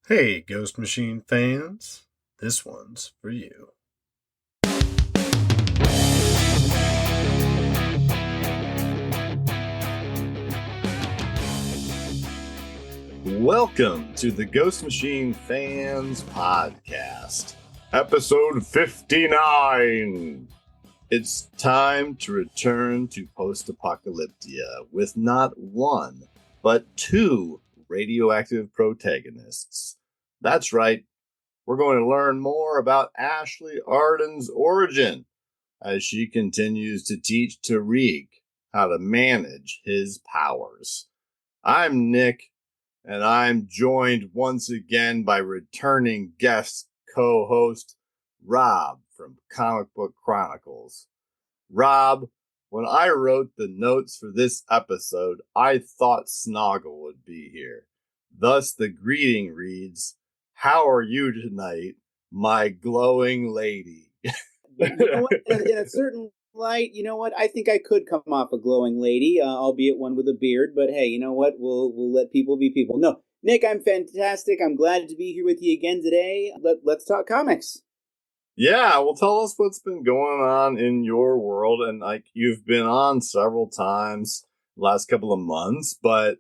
Hey, Ghost Machine fans, this one's for you. Welcome to the Ghost Machine Fans Podcast, episode 59. It's time to return to post-apocalyptia with not one, but two radioactive protagonists. That's right, we're going to learn more about Ashley Arden's origin as she continues to teach Tariq how to manage his powers. I'm Nick, and I'm joined once again by returning guest co-host Rob from Comic Book Chronicles. Rob, when I wrote the notes for this episode, I thought Snoggle would be here. Thus, the greeting reads, "How are you tonight, my glowing lady?" You know what? In a certain light, you know what? I think I could come off a glowing lady, albeit one with a beard. But hey, you know what? We'll let people be people. No, Nick, I'm fantastic. I'm glad to be here with you again today. Let's talk comics. Yeah, well, tell us what's been going on in your world. And like you've been on several times last couple of months, but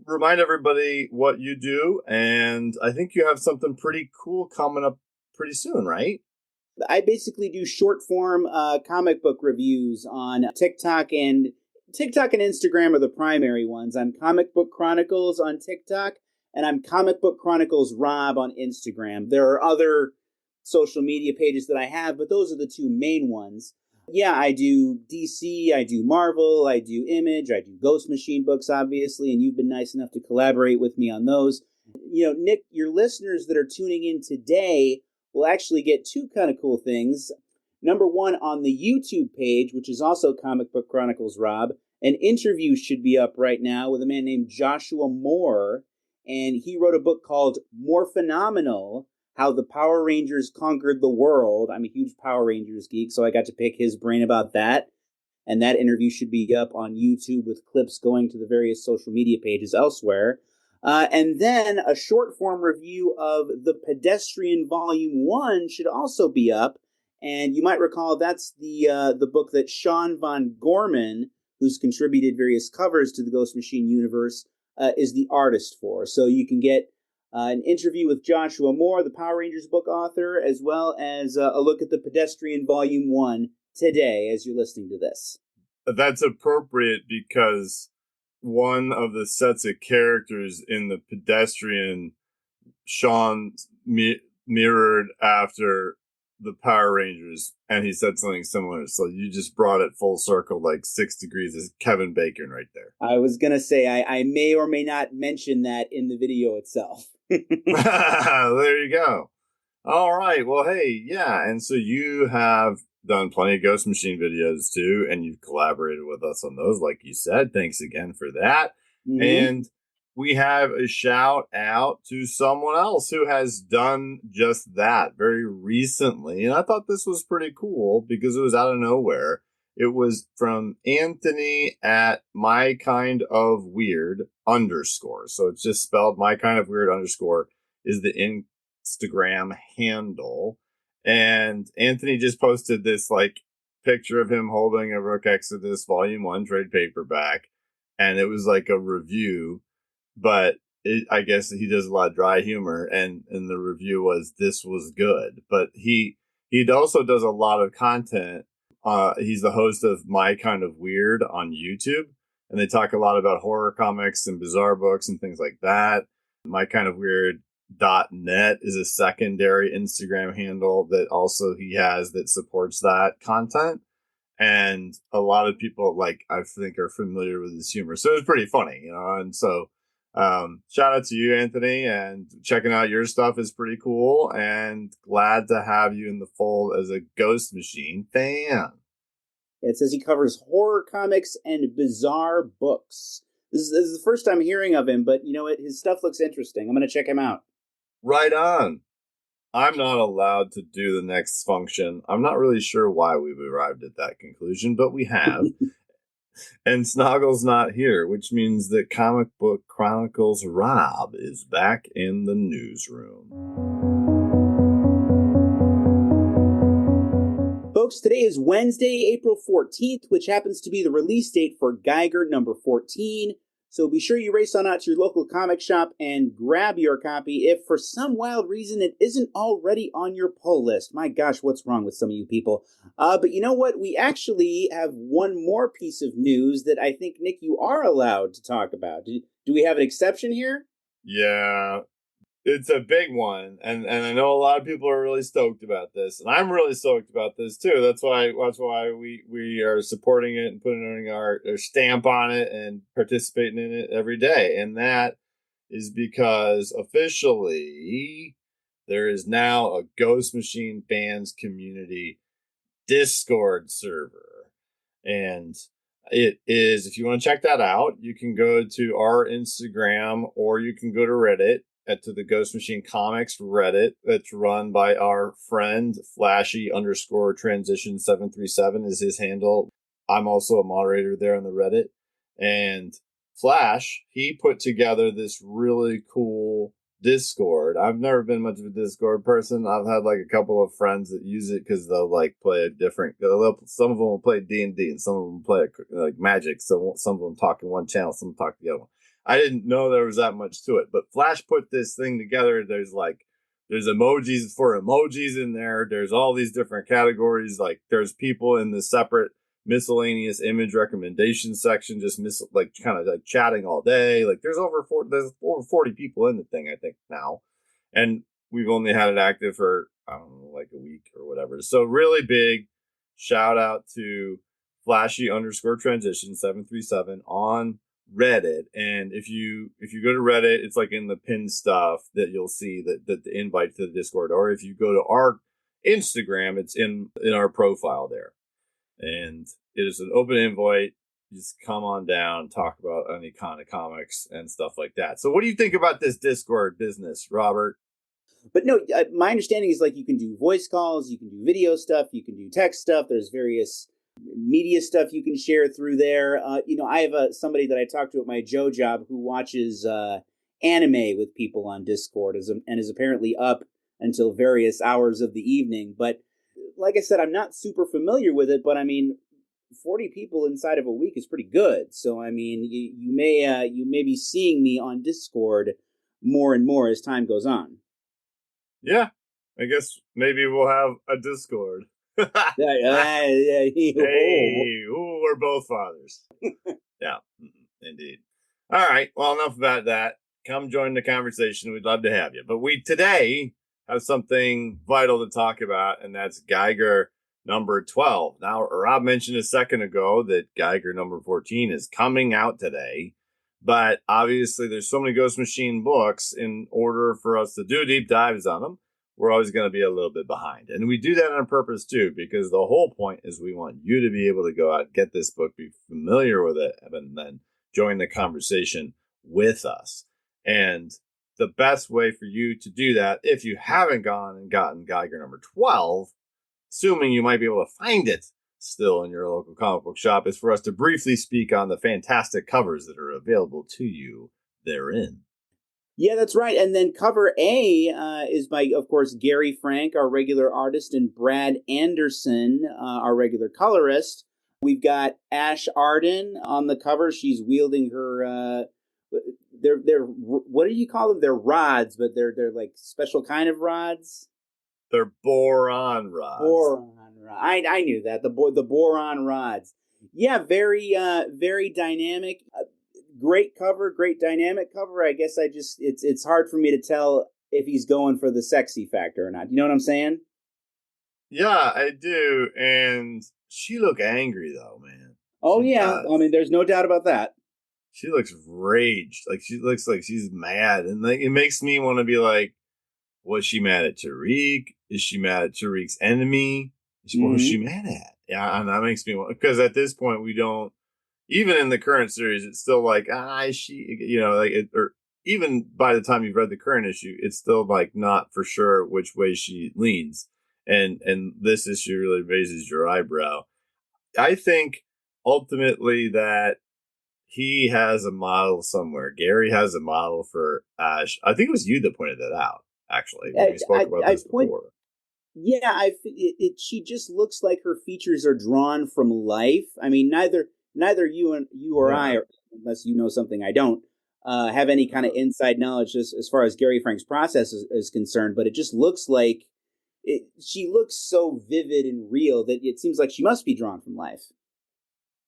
remind everybody what you do. And I think you have something pretty cool coming up pretty soon, right? I basically do short form comic book reviews on TikTok and Instagram are the primary ones. I'm Comic Book Chronicles on TikTok, and I'm Comic Book Chronicles Rob on Instagram. There are other social media pages that I have, but those are the two main ones. Yeah, I do DC, I do Marvel, I do Image, I do Ghost Machine books, obviously, and you've been nice enough to collaborate with me on those. You know, Nick, your listeners that are tuning in today will actually get two kind of cool things. Number one, on the YouTube page, which is also Comic Book Chronicles Rob, an interview should be up right now with a man named Joshua Moore, and he wrote a book called More Phenomenal, How the Power Rangers Conquered the World. I'm a huge Power Rangers geek, so I got to pick his brain about that. And that interview should be up on YouTube with clips going to the various social media pages elsewhere. And then a short form review of The Pedestrian Volume 1 should also be up. And you might recall that's the book that Sean Von Gorman, who's contributed various covers to the Ghost Machine universe, is the artist for. So you can get an interview with Joshua Moore, the Power Rangers book author, as well as a look at The Pedestrian Volume 1 today as you're listening to this. That's appropriate because one of the sets of characters in The Pedestrian, Sean mirrored after the Power Rangers, and he said something similar. So you just brought it full circle, like 6 degrees is Kevin Bacon right there. I was going to say, I may or may not mention that in the video itself. There you go. All right. Well, hey, yeah. And so you have done plenty of Ghost Machine videos too, and you've collaborated with us on those, like you said. Thanks again for that. Mm-hmm. And we have a shout out to someone else who has done just that very recently. And I thought this was pretty cool because it was out of nowhere. It was from Anthony at My Kind of Weird _. So it's just spelled My Kind of Weird _ is the Instagram handle. And Anthony just posted this like picture of him holding a Rook Exodus Volume 1 trade paperback. And it was like a review, but I guess he does a lot of dry humor. And the review was, this was good. But he also does a lot of content. He's the host of My Kind of Weird on YouTube. And they talk a lot about horror comics and bizarre books and things like that. My Kind of Weird .net is a secondary Instagram handle that also he has that supports that content. And a lot of people, like, I think are familiar with his humor. So it's pretty funny, you know? And so shout out to you, Anthony, and checking out your stuff is pretty cool, and glad to have you in the fold as a Ghost Machine fan. It says he covers horror comics and bizarre books. This is the first time hearing of him, but you know what? His stuff looks interesting. I'm going to check him out. Right on. I'm not allowed to do the next function. I'm not really sure why we've arrived at that conclusion, but we have. And Snoggle's not here, which means that Comic Book Chronicles Rob is back in the newsroom. Folks, today is Wednesday, April 14th, which happens to be the release date for Geiger number 14. So be sure you race on out to your local comic shop and grab your copy if for some wild reason it isn't already on your pull list. My gosh, what's wrong with some of you people? But you know what? We actually have one more piece of news that I think, Nick, you are allowed to talk about. Do we have an exception here? Yeah, it's a big one, and I know a lot of people are really stoked about this, and I'm really stoked about this too. That's why we are supporting it and putting our stamp on it and participating in it every day. And that is because officially there is now a Ghost Machine fans community Discord server, and it is, if you want to check that out, you can go to our Instagram or you can go to Reddit to the Ghost Machine Comics Reddit that's run by our friend Flashy_transition737 is his handle. I'm also a moderator there on the Reddit. And Flash, he put together this really cool Discord. I've never been much of a Discord person. I've had like a couple of friends that use it because they'll like play a different. Some of them will play D&D and some of them play like Magic. So some of them talk in one channel, some talk the other one. I didn't know there was that much to it, but Flash put this thing together. There's emojis for emojis in there. There's all these different categories. Like there's people in the separate miscellaneous image recommendation section, just kind of like chatting all day. Like there's over 40 people in the thing, I think now. And we've only had it active for, I don't know, like a week or whatever. So really big shout out to Flashy_transition737 on Reddit. And if you go to Reddit, it's like in the pinned stuff that you'll see that the invite to the Discord, or if you go to our Instagram, it's in our profile there. And it is an open invite. Just come on down, talk about any kind of comics and stuff like that. So what do you think about this Discord business, Robert? But no, my understanding is like you can do voice calls, you can do video stuff, you can do text stuff. There's various media stuff you can share through there. I have somebody that I talk to at my Joe job who watches anime with people on Discord and is apparently up until various hours of the evening. But like I said, I'm not super familiar with it, but I mean, 40 people inside of a week is pretty good. So I mean, you may be seeing me on Discord more and more as time goes on. Yeah, I guess maybe we'll have a Discord. Hey, we're both fathers. Yeah, indeed. All right, well, enough about that. Come join the conversation. We'd love to have you. But we today have something vital to talk about, and that's Geiger number 12. Now, Rob mentioned a second ago that Geiger number 14 is coming out today, but obviously there's so many Ghost Machine books. In order for us to do deep dives on them, we're always going to be a little bit behind. And we do that on purpose too, because the whole point is we want you to be able to go out, get this book, be familiar with it, and then join the conversation with us. And the best way for you to do that, if you haven't gone and gotten Geiger number 12, assuming you might be able to find it still in your local comic book shop, is for us to briefly speak on the fantastic covers that are available to you therein. Yeah, that's right. And then cover A is by, of course, Gary Frank, our regular artist, and Brad Anderson, our regular colorist. We've got Ash Arden on the cover. She's wielding her they're what do you call them? They're rods, but they're like special kind of rods. They're boron rods. Boron rods. I knew that. The boron rods. Yeah, very dynamic. Great cover, great dynamic cover. I guess it's hard for me to tell if he's going for the sexy factor or not. You know what I'm saying? Yeah, I do. And she look angry though, man. Oh yeah. I mean, there's no doubt about that. She looks raged. Like she looks like she's mad. And like it makes me want to be like, was she mad at Tariq? Is she mad at Tariq's enemy? What was she mad at? Yeah, and that makes me want, because at this point we don't, even in the current series, it's still like, or even by the time you've read the current issue, it's still like not for sure which way she leans. And this issue really raises your eyebrow. I think ultimately that he has a model somewhere. Gary has a model for Ash. I think it was you that pointed that out, actually, when we spoke about this before. Yeah, she just looks like her features are drawn from life. I mean, neither you or I, unless you know something I don't, have any kind of inside knowledge as far as Gary Frank's process is concerned. But it just looks like she looks so vivid and real that it seems like she must be drawn from life.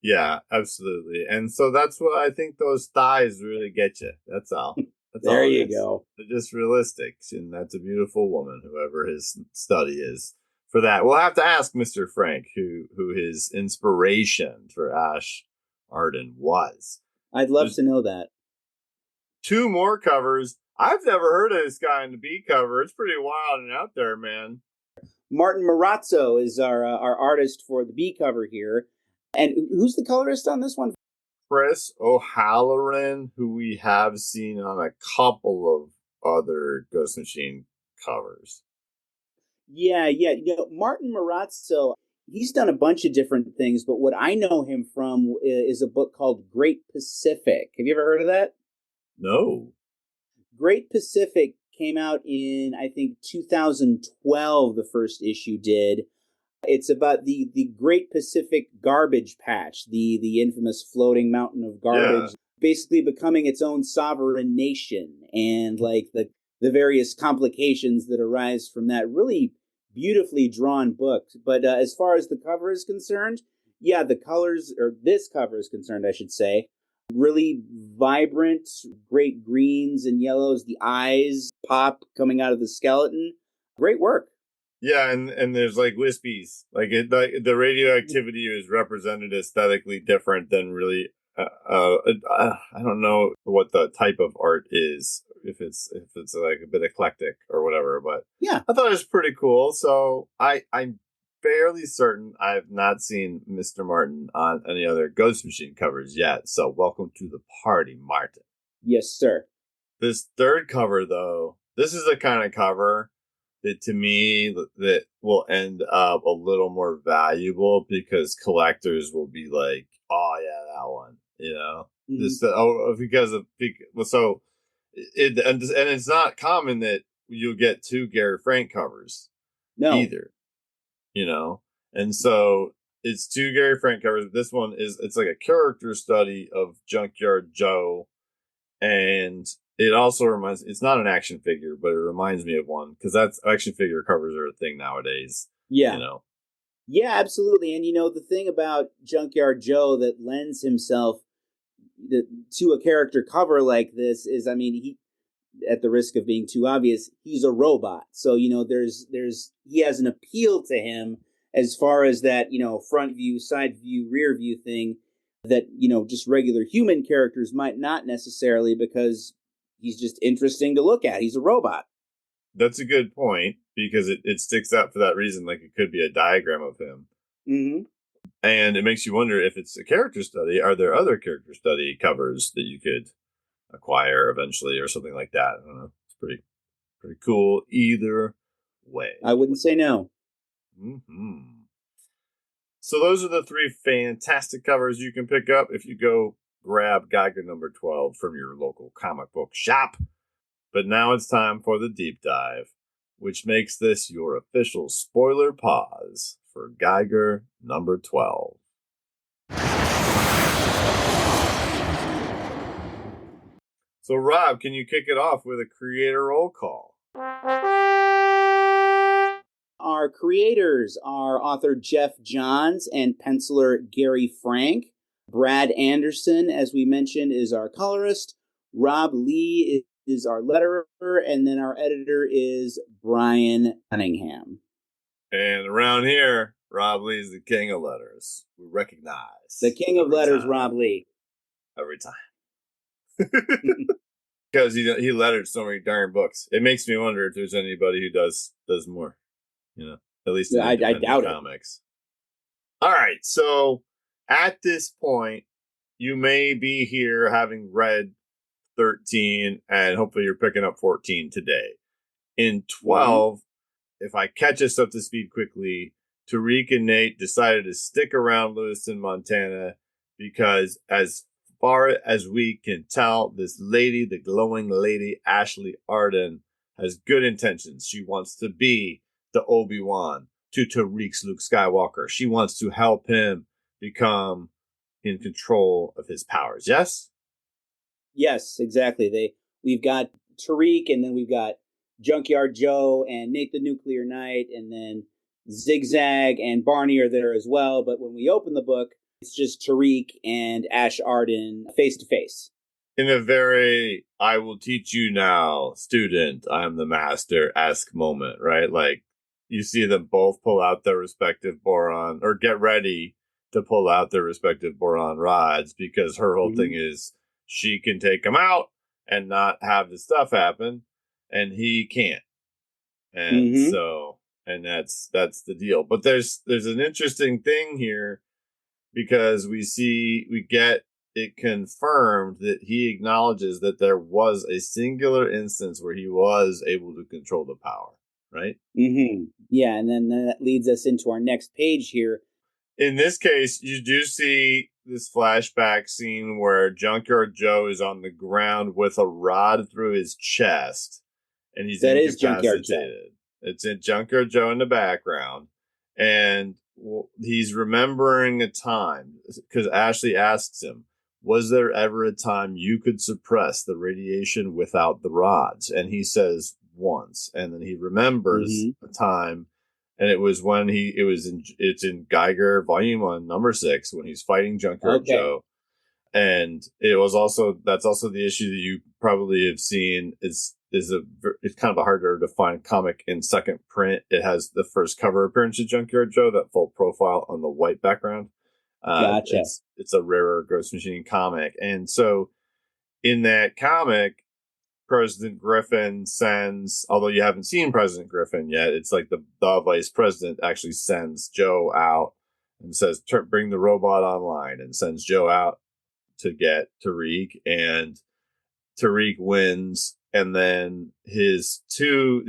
Yeah, absolutely. And so that's what I think those thighs really get you. That's all. That's there all you go. They're just realistic. And that's a beautiful woman, whoever his study is for that. We'll have to ask Mr. Frank who his inspiration for Ash Arden was. I'd love to know that. 2 more covers. I've never heard of this guy in the B cover. It's pretty wild and out there, man. Martin Marazzo is our artist for the B cover here. And who's the colorist on this one? Chris O'Halloran, who we have seen on a couple of other Ghost Machine covers. Yeah. Martin Marazzo, he's done a bunch of different things, but what I know him from is a book called Great Pacific. Have you ever heard of that? No. Great Pacific came out in, I think, 2012, the first issue did. It's about the Great Pacific Garbage Patch, the infamous floating mountain of garbage, basically becoming its own sovereign nation, and like the various complications that arise from that. Really beautifully drawn book. But as far as the cover is concerned, yeah, the colors, or this cover is concerned, I should say, really vibrant, great greens and yellows. The eyes pop coming out of the skeleton. Great work. Yeah, and there's like wispies. Like the radioactivity is represented aesthetically different than really. I don't know what the type of art is. If it's like a bit eclectic or whatever, but yeah, I thought it was pretty cool. So I'm fairly certain I've not seen Mr. Martin on any other Ghost Machine covers yet. So welcome to the party, Martin. Yes, sir. This third cover, though, this is the kind of cover that to me that will end up a little more valuable because collectors will be like, oh yeah, that one, just because of so it and it's not common that you'll get 2 Gary Frank covers either, and so it's 2 Gary Frank covers. This one it's like a character study of Junkyard Joe, and it also it's not an action figure, but it reminds me of one because that's action figure covers are a thing nowadays. Yeah. Yeah, absolutely. And the thing about Junkyard Joe that lends himself to a character cover like this is, I mean, he, at the risk of being too obvious, he's a robot. So, he has an appeal to him as far as that, front view, side view, rear view thing that, just regular human characters might not necessarily, because he's just interesting to look at. He's a robot. That's a good point, because it sticks out for that reason. Like, it could be a diagram of him. Mm-hmm. And it makes you wonder, if it's a character study, are there other character study covers that you could acquire eventually or something like that? I don't know. It's pretty cool either way. I wouldn't say no. Mm-hmm. So those are the 3 fantastic covers you can pick up if you go grab Geiger number 12 from your local comic book shop. But now it's time for the deep dive, which makes this your official spoiler pause for Geiger number 12. So Rob, can you kick it off with a creator roll call? Our creators are author Jeff Johns and penciler Gary Frank. Brad Anderson, as we mentioned, is our colorist. Rob Lee is our letterer, and then our editor is Brian Cunningham. And around here, Rob Lee is the king of letters. We recognize the king of letters, Rob Lee. Every time. Because he lettered so many darn books. It makes me wonder if there's anybody who does more. At least in I doubt comics. All right, so at this point, you may be here having read 13, and hopefully you're picking up 14 today. In 12, if I catch us up to speed quickly, Tariq and Nate decided to stick around Lewiston, Montana, because as far as we can tell, this lady, the glowing lady, Ashley Arden, has good intentions. She wants to be the Obi-Wan to Tariq's Luke Skywalker. She wants to help him become in control of his powers. Yes? Yes, exactly. We've got Tariq, and then we've got Junkyard Joe and Nate the Nuclear Knight, and then Zigzag and Barney are there as well. But when we open the book, it's just Tariq and Ash Arden face to face. In a very I will teach you now, student, I am the master-esque moment, right? Like, you see them both pull out their respective boron, or get ready to pull out their respective boron rods, because her whole thing is she can take them out and not have the stuff happen, and he can't. And so, and that's the deal. But there's an interesting thing here, because we get it confirmed that he acknowledges that there was a singular instance where he was able to control the power, right? Yeah, and then that leads us into our next page here. In this case, you do see this flashback scene where Junkyard Joe is on the ground with a rod through his chest, and he's incapacitated. It's in Junkyard Joe in the background, and he's remembering a time, because Ashley asks him, was there ever a time you could suppress the radiation without the rods? And he says once, and then he remembers a time, and it was when it's in Geiger Volume 1, number 6, when he's fighting Junkyard Joe. And that's also the issue that you probably have seen it's kind of a harder to find comic in second print. It has the first cover appearance of Junkyard Joe, that full profile on the white background. Gotcha. It's a rarer Ghost Machine comic. And so in that comic, President Griffin sends, although you haven't seen President Griffin yet, it's like the vice president actually sends Joe out and says, bring the robot online, and sends Joe out to get Tariq, and Tariq wins. And then these two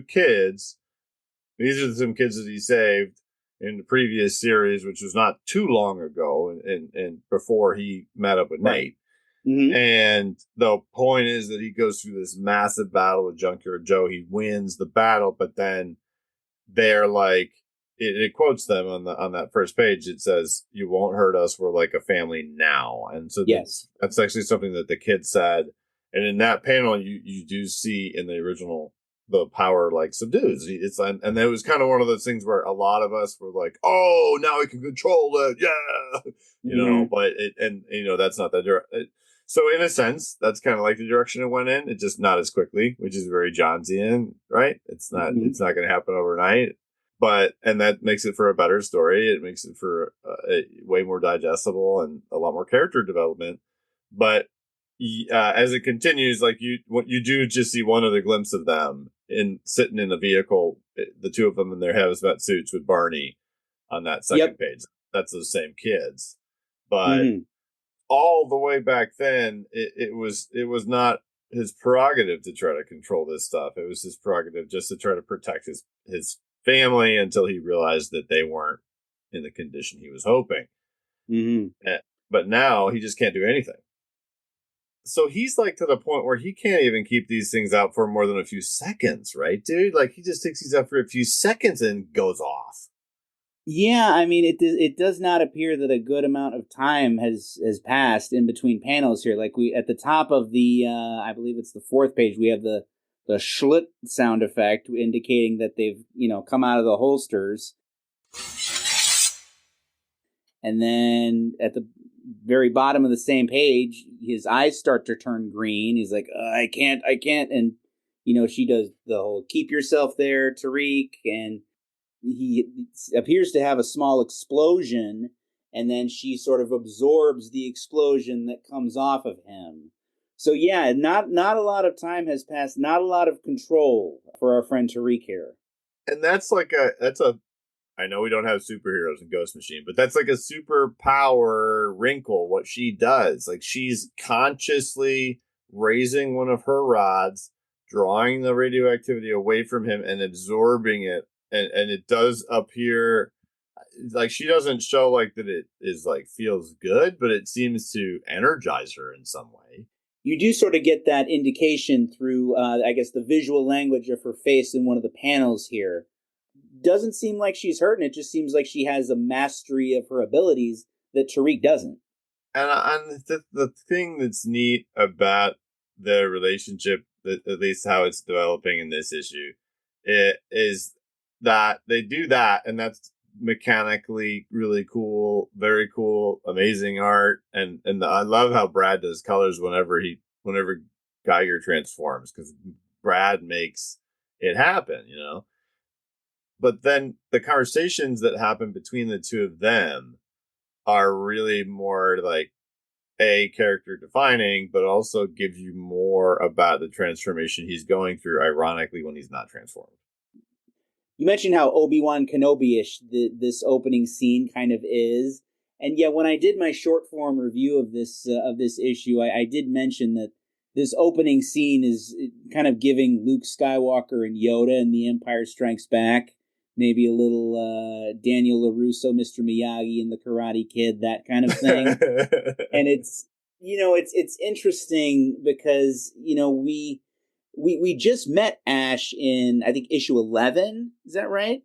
kids, these are some kids that he saved in the previous series, which was not too long ago, and before he met up with Nate. And the point is that he goes through this massive battle with Junkyard Joe. He wins the battle, but then they're like, it quotes them on that first page. It says, "You won't hurt us. We're like a family now." And so that's actually something that the kid said. And in that panel, you do see in the original, the power like subdues. And it was kind of one of those things where a lot of us were like, "Oh, now we can control it, yeah," you know. But that's not that. So in a sense, that's kind of like the direction it went in. It just not as quickly, which is very Johnsian, right? It's not going to happen overnight. And that makes it for a better story. It makes it for a way more digestible and a lot more character development. But as it continues, like you do just see one other glimpse of them sitting in a vehicle, the two of them in their hazmat suits with Barney on that second page. That's those same kids. But all the way back then, it was not his prerogative to try to control this stuff. It was his prerogative just to try to protect his family until he realized that they weren't in the condition he was hoping. But now he just can't do anything. So he's like to the point where he can't even keep these things out for more than a few seconds, right, dude? Like, he just takes these out for a few seconds and goes off. Yeah, I mean, it does not appear that a good amount of time has passed in between panels here. Like, we at the top of the, I believe it's the fourth page, we have the schlut sound effect indicating that they've come out of the holsters. And then at the very bottom of the same page, his eyes start to turn green. He's like, I can't. And, she does the whole keep yourself there, Tariq. And he appears to have a small explosion. And then she sort of absorbs the explosion that comes off of him. So, yeah, not a lot of time has passed. Not a lot of control for our friend Tariq here. And that's I know we don't have superheroes in Ghost Machine, but that's like a superpower wrinkle, what she does. Like, she's consciously raising one of her rods, drawing the radioactivity away from him and absorbing it. And it does appear, like she doesn't show like that it is like feels good, but it seems to energize her in some way. You do sort of get that indication through, I guess, the visual language of her face in one of the panels here. Doesn't seem like she's hurting. It just seems like she has a mastery of her abilities that Tariq doesn't. And the thing that's neat about their relationship, at least how it's developing in this issue, it is that they do that, and that's mechanically really cool, very cool, amazing art, and I love how Brad does colors whenever Geiger transforms, because Brad makes it happen, you know. But then the conversations that happen between the two of them are really more like a character defining, but also give you more about the transformation he's going through, ironically, when he's not transformed. You mentioned how Obi-Wan Kenobi-ish this opening scene kind of is. And yeah, when I did my short form review of this issue, I did mention that this opening scene is kind of giving Luke Skywalker and Yoda in The Empire Strikes Back, maybe a little Daniel LaRusso, Mr. Miyagi and the Karate Kid, that kind of thing. And it's interesting because we just met Ash in, I think, issue 11. Is that right?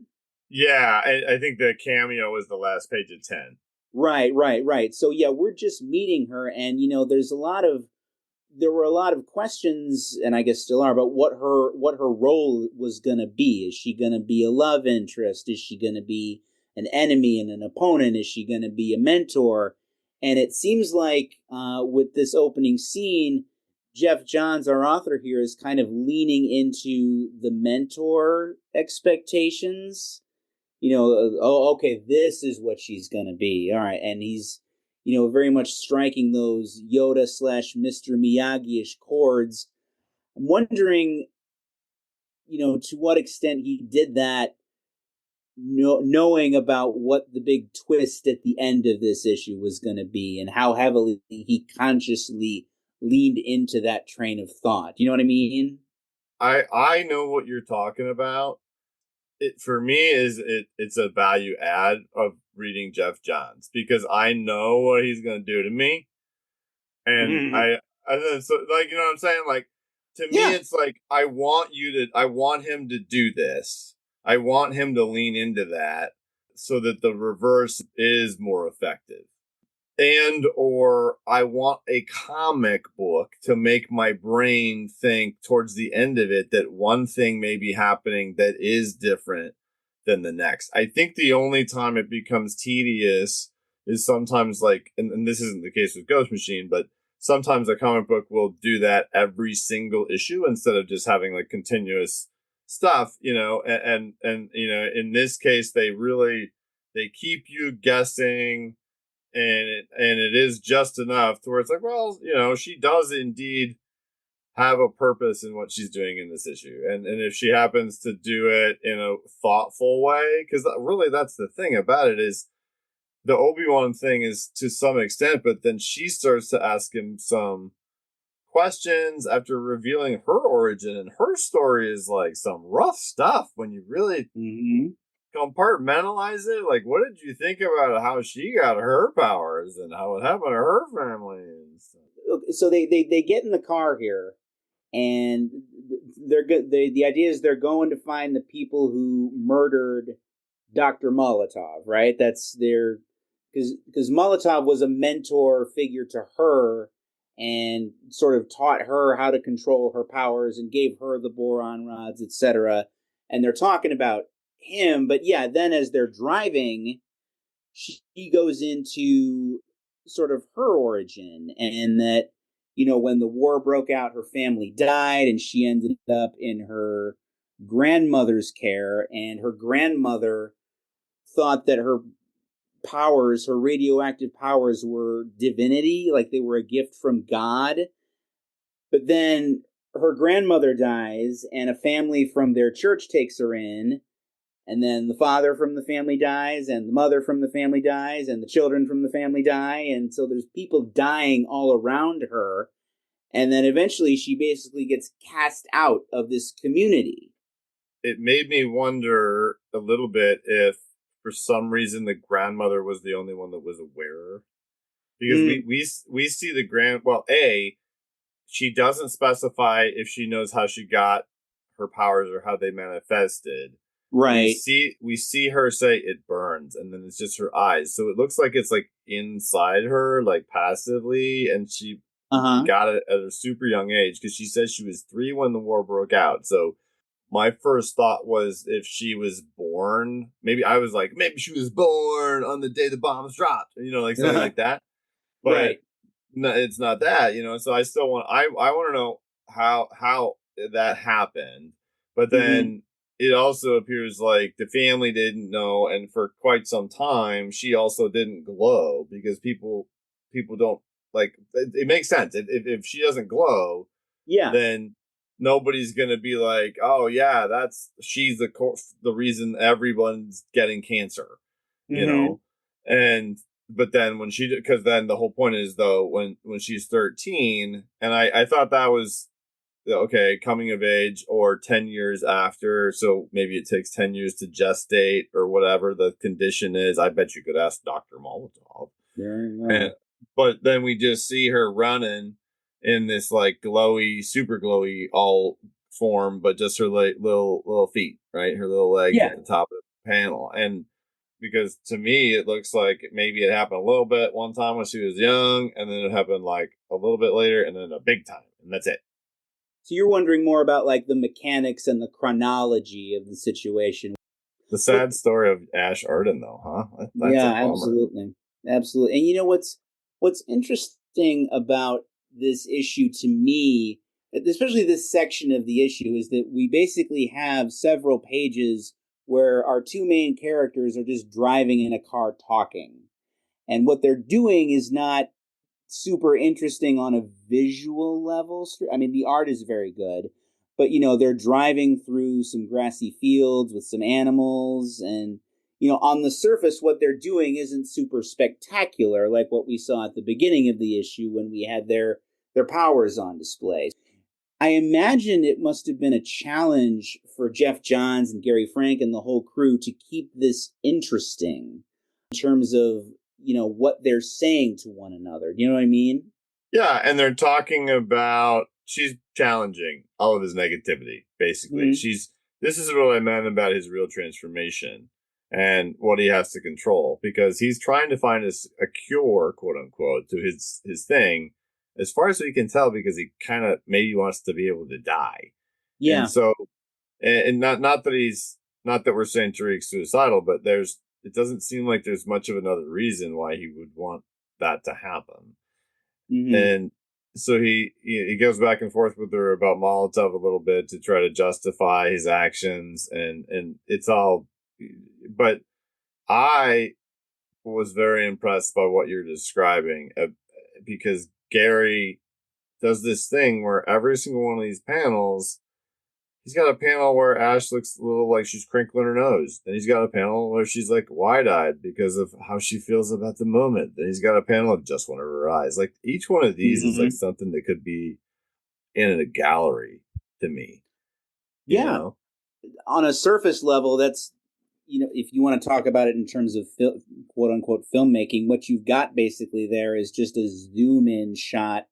Yeah, I think the cameo was the last page of 10. Right. So yeah, we're just meeting her, and there were a lot of questions, and I guess still are, about what her role was gonna be. Is she gonna be a love interest? Is she gonna be an enemy and an opponent? Is she gonna be a mentor? And it seems like with this opening scene, Jeff Johns, our author here, is kind of leaning into the mentor expectations. Okay, this is what she's going to be. All right. And he's, very much striking those Yoda / Mr. Miyagi-ish chords. I'm wondering, to what extent he did that, knowing about what the big twist at the end of this issue was going to be, and how heavily he consciously leaned into that train of thought. You know what I mean? I know what you're talking about. It for me it's a value add of reading Jeff Johns, because I know what he's gonna do to me, and so like, you know what I'm saying, like, to me it's like I want him to do this. I want him to lean into that so that the reverse is more effective. And or I want a comic book to make my brain think towards the end of it that one thing may be happening that is different than the next. I think the only time it becomes tedious is sometimes, like, and this isn't the case with Ghost Machine, but sometimes a comic book will do that every single issue instead of just having like continuous stuff, and in this case they keep you guessing, and it is just enough to where it's like, well, she does indeed have a purpose in what she's doing in this issue, and if she happens to do it in a thoughtful way, because really that's the thing about it, is the Obi-Wan thing is to some extent, but then she starts to ask him some questions after revealing her origin, and her story is like some rough stuff when you really compartmentalize it. Like, what did you think about how she got her powers and how it happened to her family and stuff? So they get in the car here, and they're good. The idea is they're going to find the people who murdered Dr. Molotov, right? That's their, because Molotov was a mentor figure to her and sort of taught her how to control her powers and gave her the boron rods, etc. And they're talking about him, but yeah, then as they're driving, she goes into sort of her origin, and that, when the war broke out, her family died, and she ended up in her grandmother's care, and her grandmother thought that her powers, her radioactive powers, were divinity, like they were a gift from God. But then her grandmother dies, and a family from their church takes her in, and then the father from the family dies, and the mother from the family dies, and the children from the family die, and so there's people dying all around her, and then eventually she basically gets cast out of this community. It made me wonder a little bit if for some reason the grandmother was the only one that was aware, because Mm, we see the she doesn't specify if she knows how she got her powers or how they manifested. right. We see her say it burns, and then it's just her eyes. So it looks like it's like inside her, like passively, and she Uh-huh. got it at a super young age because she says she was 3 when the war broke out. So my first thought was if she was born, maybe I was like, maybe she was born on the day the bombs dropped, like something like that. But Right. no, it's not that, So I still I want to know how that happened. But Mm-hmm. then it also appears like the family didn't know, and for quite some time she also didn't glow because people don't like. It makes sense if she doesn't glow, Yeah. then nobody's gonna be like, oh yeah, she's the reason everyone's getting cancer, you Mm-hmm. know, and but then because then the whole point is though when she's 13, and I thought that was okay, coming of age or 10 years after, so maybe it takes 10 years to gestate or whatever the condition is. I bet you could ask Dr. Molotov. Very And well. but then we just see her running in this like glowy, super glowy all form, but just her little feet, right? Her little legs Yeah. at the top of the panel. And because to me it looks like maybe it happened a little bit one time when she was young, and then it happened like a little bit later, and then a big time, and that's it. So you're wondering more about like the mechanics and the chronology of the situation. The What sad story of Ash Arden, though, huh? That's a Yeah, bummer. absolutely. Absolutely. And you know what's interesting about this issue to me, especially this section of the issue, is that we basically have several pages where our two main characters are just driving in a car talking. And what they're doing is not super interesting on a visual level. I mean, the art is very good, but they're driving through some grassy fields with some animals, and on the surface, what they're doing isn't super spectacular, like what we saw at the beginning of the issue when we had their powers on display. I imagine it must have been a challenge for Jeff Johns and Gary Frank and the whole crew to keep this interesting in terms of what they're saying to one another. Do you know what I mean? Yeah, and they're talking about she's challenging all of his negativity, basically. Mm-hmm. This is what I meant about his real transformation and what he has to control, because he's trying to find a cure, quote unquote, to his thing, as far as we can tell, because he kind of maybe wants to be able to die. And Yeah. so and not that we're saying Tariq's suicidal, but it doesn't seem like there's much of another reason why he would want that to happen. Mm-hmm. And so he goes back and forth with her about Molotov a little bit to try to justify his actions, and it's all. But I was very impressed by what you're describing, because Gary does this thing where every single one of these panels, he's got a panel where Ash looks a little like she's crinkling her nose. Then he's got a panel where she's like wide-eyed because of how she feels about the moment. Then he's got a panel of just one of her eyes. Like each one of these is like Mm-hmm. something that could be in a gallery to me, you Yeah. know? On a surface level, that's if you want to talk about it in terms of quote unquote filmmaking, what you've got basically there is just a zoom in shot,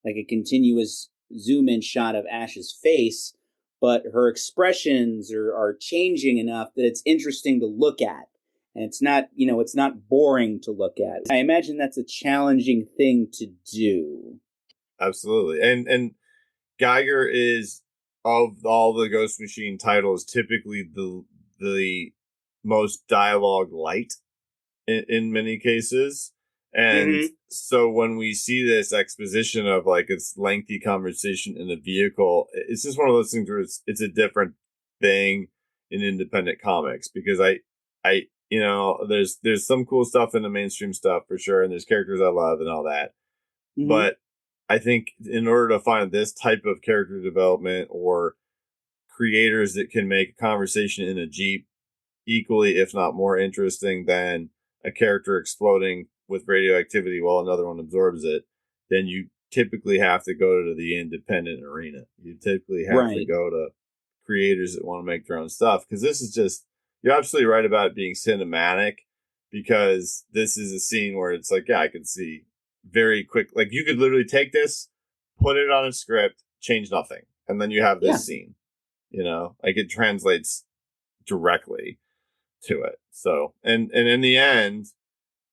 like a continuous zoom in shot of Ash's face, but her expressions are changing enough that it's interesting to look at. And it's not boring to look at. I imagine that's a challenging thing to do. Absolutely. And Geiger is, of all the Ghost Machine titles, typically the most dialogue light in many cases. And Mm-hmm. so when we see this exposition of like this lengthy conversation in a vehicle, it's just one of those things where it's a different thing in independent comics, because there's some cool stuff in the mainstream stuff for sure, and there's characters I love and all that. Mm-hmm. But I think in order to find this type of character development or creators that can make a conversation in a Jeep equally, if not more interesting than a character exploding with radioactivity while another one absorbs it, then you typically have to go to the independent arena. You typically have to Right. go to creators that want to make their own stuff, because this is just you're absolutely right about it being cinematic, because this is a scene where it's like, yeah, I can see very quick. Like you could literally take this, put it on a script, change nothing, and then you have Yeah. this scene. Like it translates directly to it. So, and in the end,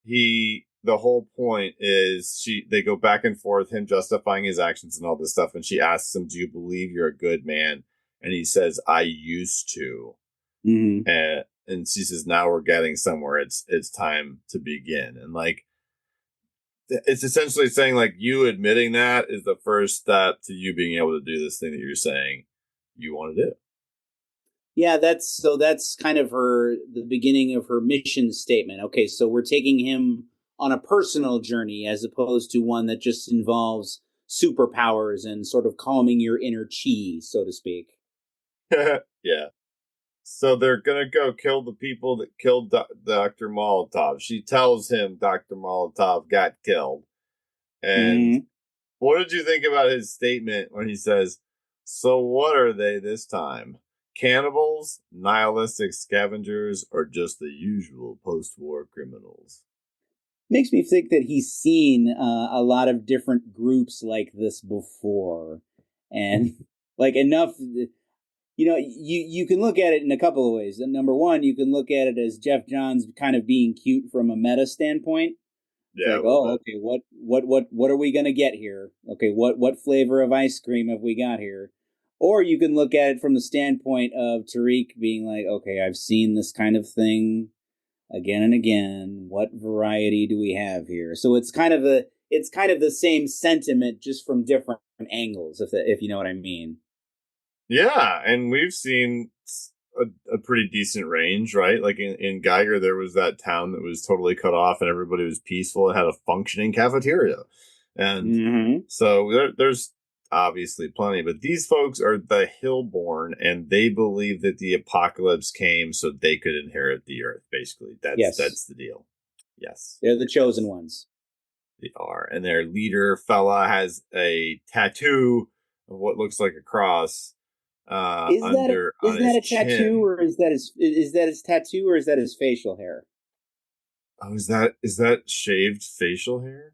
the whole point is they go back and forth, him justifying his actions and all this stuff, and she asks him, "Do you believe you're a good man?" And he says, "I used to." Mm-hmm. And she says, "Now we're getting somewhere. It's time to begin." And like, it's essentially saying like, you admitting that is the first step to you being able to do this thing that you're saying you want to do. Yeah, that's kind of the beginning of her mission statement. Okay, so we're taking him on a personal journey as opposed to one that just involves superpowers and sort of calming your inner chi, so to speak. Yeah. So they're gonna go kill the people that killed Dr. Molotov. She tells him Dr. Molotov got killed. And Mm-hmm. what did you think about his statement when he says, "So what are they this time? Cannibals, nihilistic scavengers, or just the usual post-war criminals?" Makes me think that he's seen a lot of different groups like this before, and like enough. You can look at it in a couple of ways. Number one, you can look at it as Jeff Johns kind of being cute from a meta standpoint. It's Yeah, like, a little oh, bit. okay, what are we gonna get here? Okay, what flavor of ice cream have we got here? Or you can look at it from the standpoint of Tariq being like, okay, I've seen this kind of thing again and again. What variety do we have here? So it's kind of the same sentiment, just from different angles, if you know what I mean. Yeah, and we've seen a pretty decent range, right? Like in Geiger, there was that town that was totally cut off and everybody was peaceful. It had a functioning cafeteria. And Mm-hmm. so there's obviously plenty, but these folks are the Hillborn and they believe that the apocalypse came so they could inherit the earth. Basically, Yes, that's the deal. Yes, they're the chosen ones. they are. And their leader fella has a tattoo of what looks like a cross under on Is that his a tattoo, chin. or is that his tattoo, or is that his facial hair? Oh, is that shaved facial hair?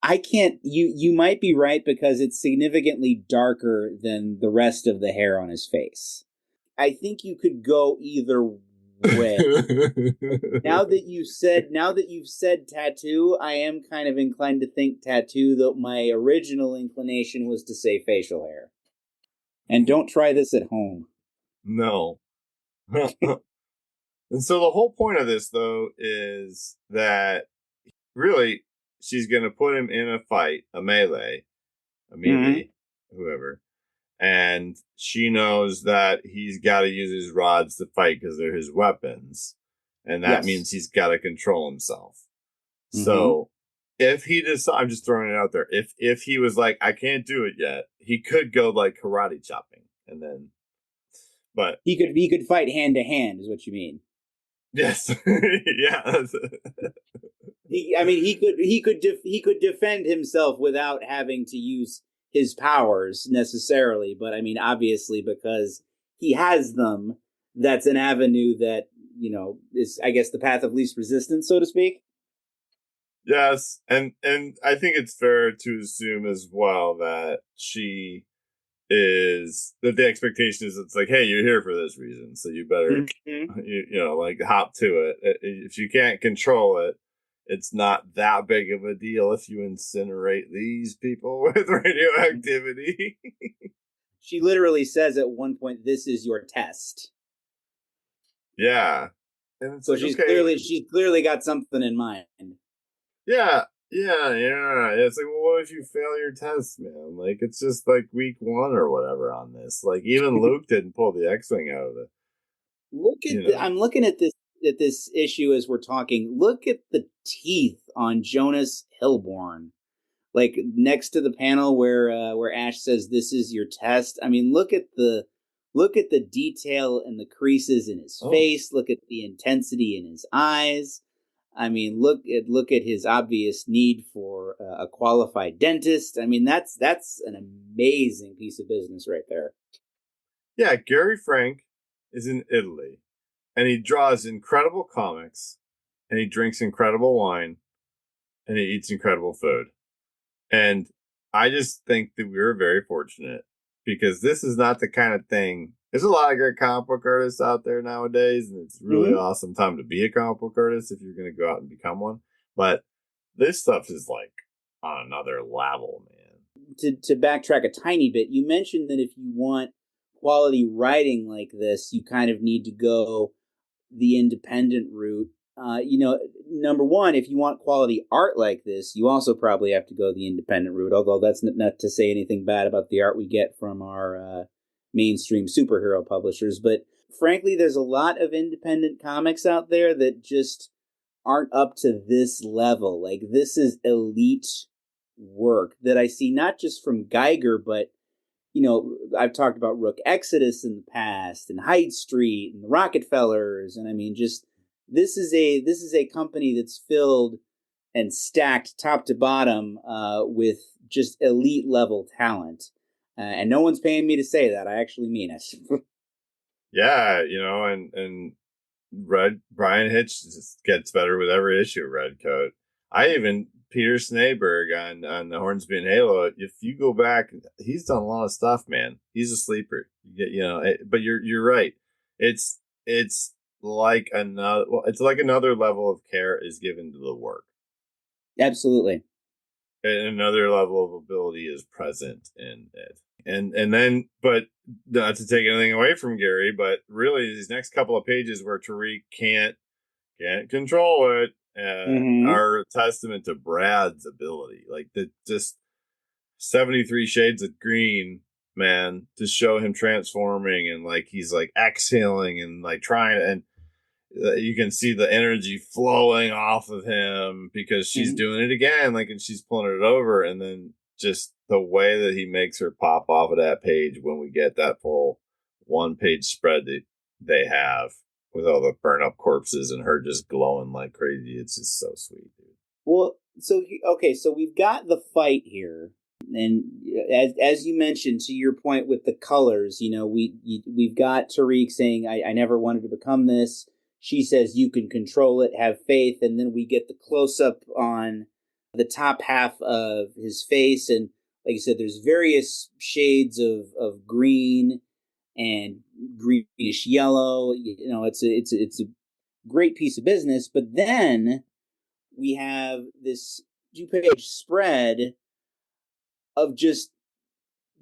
I can't. You might be right because it's significantly darker than the rest of the hair on his face. I think you could go either way. Now that you've said tattoo, I am kind of inclined to think tattoo, though my original inclination was to say facial hair. And don't try this at home. No. And so the whole point of this, though, is that really she's going to put him in a fight, a Mm-hmm. melee, whoever. And she knows that he's got to use his rods to fight because they're his weapons. And that Yes. means he's got to control himself. Mm-hmm. So if he decides, I'm just throwing it out there. If he was like, I can't do it yet, he could go like karate chopping, and then. But He could fight hand to hand, is what you mean. yes, yeah, I mean, he could defend himself without having to use his powers necessarily. But I mean, obviously, because he has them, that's an avenue that is, I guess, the path of least resistance, so to speak. yes, and I think it's fair to assume as well that the expectation is it's like, hey, you're here for this reason, so you better Mm-hmm. like hop to it. If you can't control it, it's not that big of a deal if you incinerate these people with radioactivity. She literally says at one point, "This is your test." Yeah, and it's So like, okay, she's clearly got something in mind. yeah, yeah. It's like, well, what if you fail your test, man? Like, it's just like week one or whatever on this. Like, even Luke didn't pull the X-wing out of it. I'm looking at this issue as we're talking. Look at the teeth on Jonas Hillborn. Like next to the panel where Ash says this is your test. I mean, look at the detail and the creases in his Oh, face. Look at the intensity in his eyes. I mean, look at his obvious need for a qualified dentist. I mean, that's an amazing piece of business right there. yeah. Gary Frank is in Italy. and he draws incredible comics, and he drinks incredible wine, and he eats incredible food. And I just think that we were very fortunate because this is not the kind of thing. There's a lot of great comic book artists out there nowadays, and it's really awesome time to be a comic book artist if you're going to go out and become one. But this stuff is like on another level, man. To backtrack a tiny bit, you mentioned that if you want quality writing like this, you kind of need to go the independent route. Number one, if you want quality art like this, you also probably have to go the independent route, although that's not to say anything bad about the art we get from our mainstream superhero publishers. But frankly, there's a lot of independent comics out there that just aren't up to this level. Like, this is elite work that I see not just from Geiger, but I've talked about Rook Exodus in the past, and Hyde Street, and the Rockefellers, and I mean, just this is a company that's filled and stacked top to bottom with just elite level talent, and no one's paying me to say that. I actually mean it. Yeah, and Brian Hitch just gets better with every issue of Redcoat. Peter Snaberg on the Hornsby and Halo. If you go back, he's done a lot of stuff, man. He's a sleeper. But you're right. It's like another level of care is given to the work. Absolutely. And another level of ability is present in it. And then, but not to take anything away from Gary, but really these next couple of pages where Tariq can't control it are a testament to Brad's ability. Like the just 73 shades of green, man, to show him transforming and like he's like exhaling and like trying, and you can see the energy flowing off of him because she's doing it again, like, and she's pulling it over, and then just the way that he makes her pop off of that page when we get that full 1-page spread that they have with all the burn up corpses and her just glowing like crazy. It's just so sweet, dude. Well, so we've got the fight here, and as you mentioned, to your point with the colors, we've got Tariq saying, I never wanted to become this. She says, you can control it, have faith, and then we get the close up on the top half of his face, and like you said, there's various shades of green and greenish yellow. It's a great piece of business. But then we have this 2-page spread of just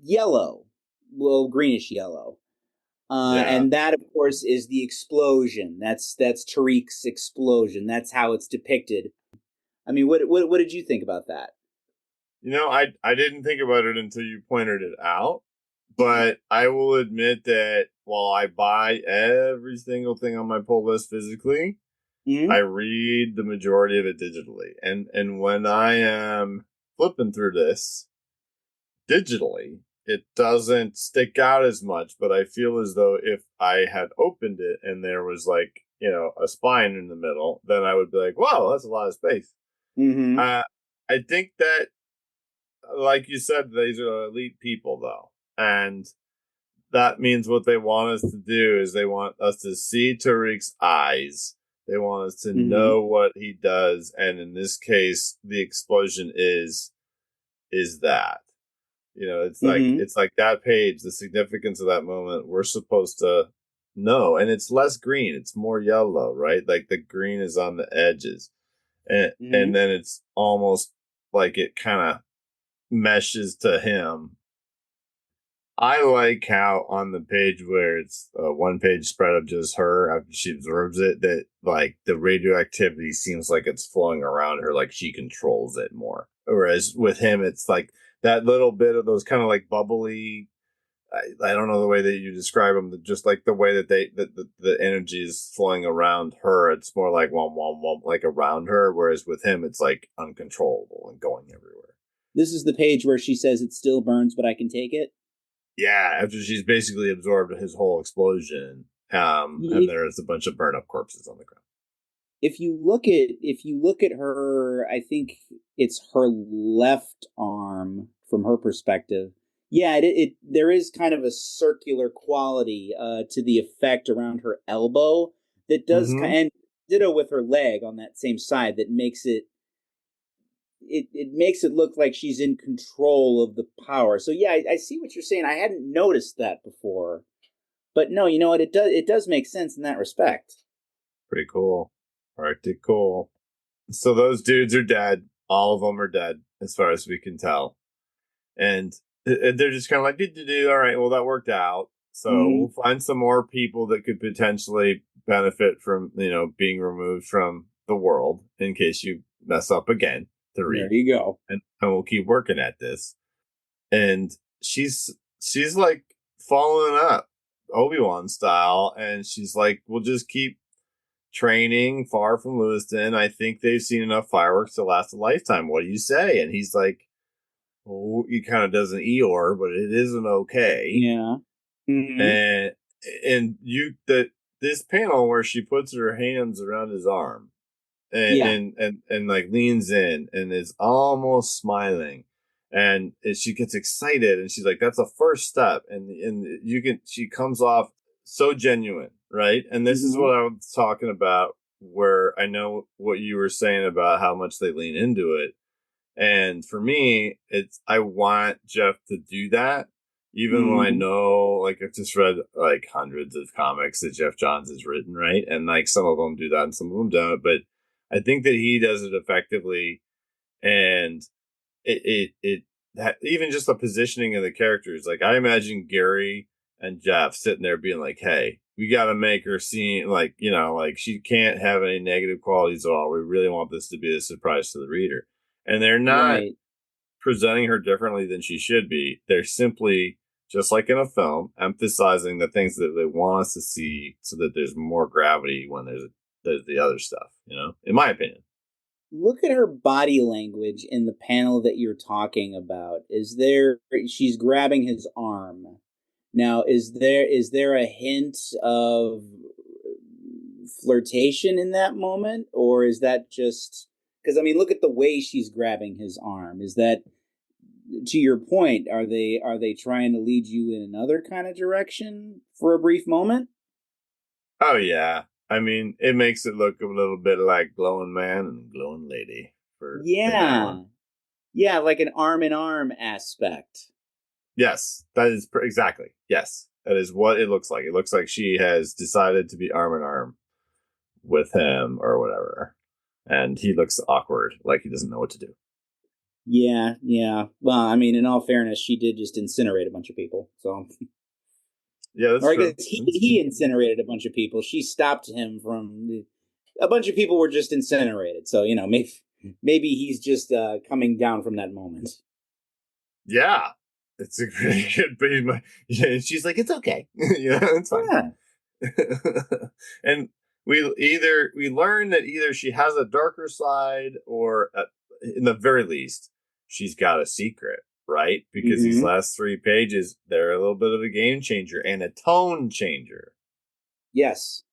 yellow, well, greenish yellow. And that, of course, is the explosion. That's Tariq's explosion. That's how it's depicted. I mean, what did you think about that? I didn't think about it until you pointed it out. But I will admit that while I buy every single thing on my pull list physically, I read the majority of it digitally. And when I am flipping through this digitally, it doesn't stick out as much, but I feel as though if I had opened it and there was like, a spine in the middle, then I would be like, wow, that's a lot of space. I think that, like you said, these are elite people though. And that means what they want us to do is they want us to see Tariq's eyes. They want us to know what he does. And in this case, the explosion is that. It's like that page, the significance of that moment, we're supposed to know. And it's less green, it's more yellow, right? Like the green is on the edges. And then it's almost like it kind of meshes to him. I like how on the page where it's a 1-page spread of just her after she absorbs it, that like the radioactivity seems like it's flowing around her, like she controls it more. Whereas with him, it's like that little bit of those kind of like bubbly. I don't know the way that you describe them, just like the way that the energy is flowing around her. It's more like womp, womp, womp, like around her. Whereas with him, it's like uncontrollable and going everywhere. This is the page where she says it still burns, but I can take it. Yeah, after she's basically absorbed his whole explosion, and there's a bunch of burn up corpses on the ground. If you look at her, I think it's her left arm from her perspective. Yeah, there is kind of a circular quality to the effect around her elbow that does Mm-hmm. and ditto with her leg on that same side that makes it makes it look like she's in control of the power. So yeah, I see what you're saying. I hadn't noticed that before, but no, you know what? It does make sense in that respect. Pretty cool. Pretty cool. So those dudes are dead. All of them are dead, as far as we can tell. And they're just kind of like, all right, well, that worked out. So Mm-hmm. we'll find some more people that could potentially benefit from, being removed from the world in case you mess up again to There read. you go. And we'll keep working at this. And she's like following up Obi-Wan style. And she's like, we'll just keep training far from Lewiston. I think they've seen enough fireworks to last a lifetime. What do you say? And he's like, oh, he kind of does an Eeyore, but it isn't okay. Yeah. Mm-hmm. And that this panel where she puts her hands around his arm and Yeah. and like leans in and is almost smiling. And she gets excited and she's like, that's a first step. And she comes off so genuine, right? And this is Mm-hmm. what I was talking about, where I know what you were saying about how much they lean into it. And for me, I want Jeff to do that, even when I Mm-hmm. know, like, I've just read like hundreds of comics that Jeff Johns has written, right? And like some of them do that and some of them don't. But I think that he does it effectively, and even just the positioning of the characters. Like, I imagine Gary and Jeff sitting there being like, "Hey, we got to make her seem like, like she can't have any negative qualities at all. We really want this to be a surprise to the reader." And they're not Right. presenting her differently than she should be. They're simply, just like in a film, emphasizing the things that they want us to see so that there's more gravity when there's the other stuff, in my opinion. Look at her body language in the panel that you're talking about. She's grabbing his arm. Now, is there a hint of flirtation in that moment, or is that just because I mean, look at the way she's grabbing his arm. Is that, to your point, are they trying to lead you in another kind of direction for a brief moment? Oh, yeah. I mean, it makes it look a little bit like Glowing Man and Glowing Lady in that one. Yeah, yeah, like an arm in arm aspect. Yes, that is exactly. Yes, that is what it looks like. It looks like she has decided to be arm in arm with him or whatever. And he looks awkward, like he doesn't know what to do. Yeah, yeah. Well, I mean, in all fairness, she did just incinerate a bunch of people. So, Yeah, that's or I true. guess he That's true. he incinerated a bunch of people. She stopped him from. A bunch of people were just incinerated. So maybe he's just coming down from that moment. Yeah, it's a pretty good. But yeah, and she's like, it's okay. Yeah, it's fine. Yeah. And we learn that either she has a darker side, or in the very least, she's got a secret, right? Because these Mm-hmm. last 3 pages, they're a little bit of a game changer and a tone changer. Yes.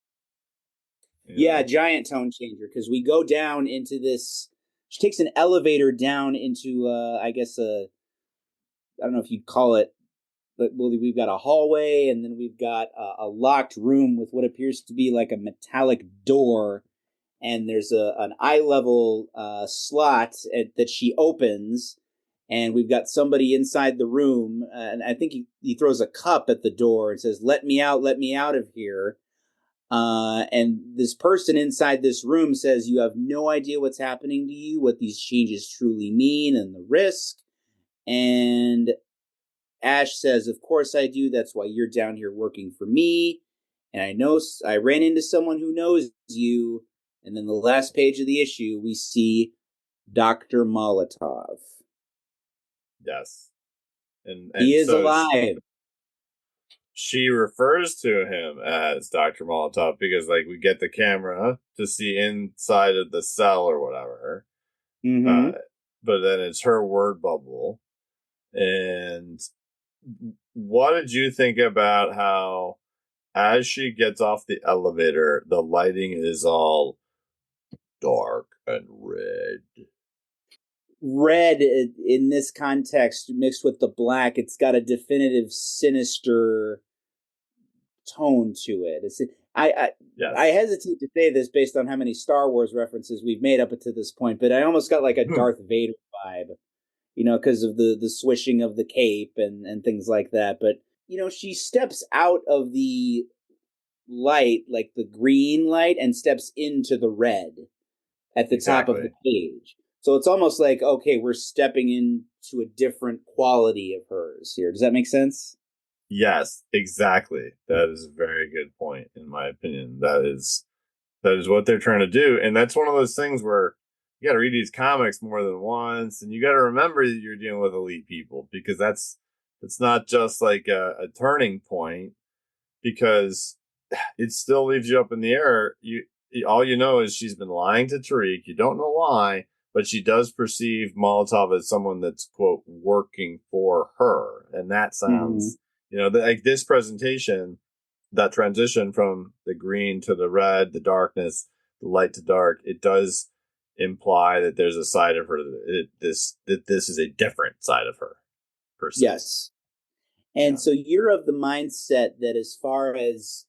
You Yeah, know? giant tone changer because we go down into this. She takes an elevator down into, I guess, I don't know if you'd call it, but well, we've got a hallway and then we've got a locked room with what appears to be like a metallic door, and there's an eye level slot that she opens, and we've got somebody inside the room, and I think he throws a cup at the door and says, let me out of here." And this person inside this room says, "You have no idea what's happening to you, what these changes truly mean, and the risk." And Ash says, "Of course I do. That's why you're down here working for me. And I know I ran into someone who knows you." And then the last page of the issue, we see Dr. Molotov. Yes. And He and is so alive. she refers to him as Dr. Molotov because, like, we get the camera to see inside of the cell or whatever. Uh, Mm-hmm. but then it's her word bubble. And what did you think about how, as she gets off the elevator, the lighting is all dark and red? Red in this context mixed with the black, it's got a definitive sinister tone to it. I I Yes. hesitate to say this based on how many Star Wars references we've made up to this point, but I almost got like a Hmm. Darth Vader vibe, because of the swishing of the cape and things like that. But she steps out of the light, like the green light, and steps into the red at the top of the Exactly. page. So it's almost like, okay, we're stepping into a different quality of hers here. Does that make sense? Yes, exactly. That is a very good point, in my opinion. That is what they're trying to do, and that's one of those things where you got to read these comics more than once, and you got to remember that you're dealing with elite people, because it's not just like a turning point, because it still leaves you up in the air. All you know is she's been lying to Tariq. You don't know why, but she does perceive Molotov as someone that's quote working for her, and that Mm-hmm. sounds, like this presentation, that transition from the green to the red, the darkness, the light to dark. It does imply that there's a side of her that this is a different side of her, per se. Yes. And Yeah. so you're of the mindset that as far as